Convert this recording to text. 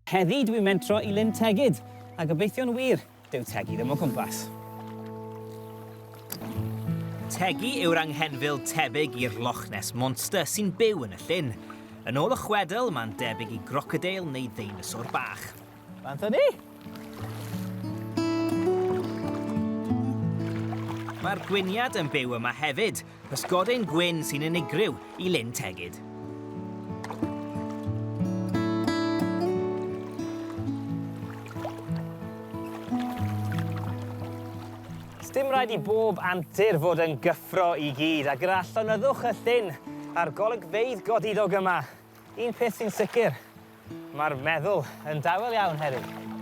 Heddi dwi'n mentro i Llyn Tegid, a gobeithio'n wir, dyw Tegi ddim o gwmpas. Tegi yw'r anghenfil tebyg i'r Loch Ness monster sy'n byw yn y llyn. Yn ôl y chwedl, mae'n debyg i grocodeil neu ddeinosor bach. Anthony? Mae'r gwyniad yn byw yma hefyd, pysgodyn gwyn sy'n unigryw i Llyn Tegid. Dim rhaid i bob antur fod yn gyffro i gyd, a gyda llonyddwch y llyn a'r golygfeydd godidog yma. Un peth sy'n sicr, mae'r meddwl yn dawel iawn heddiw.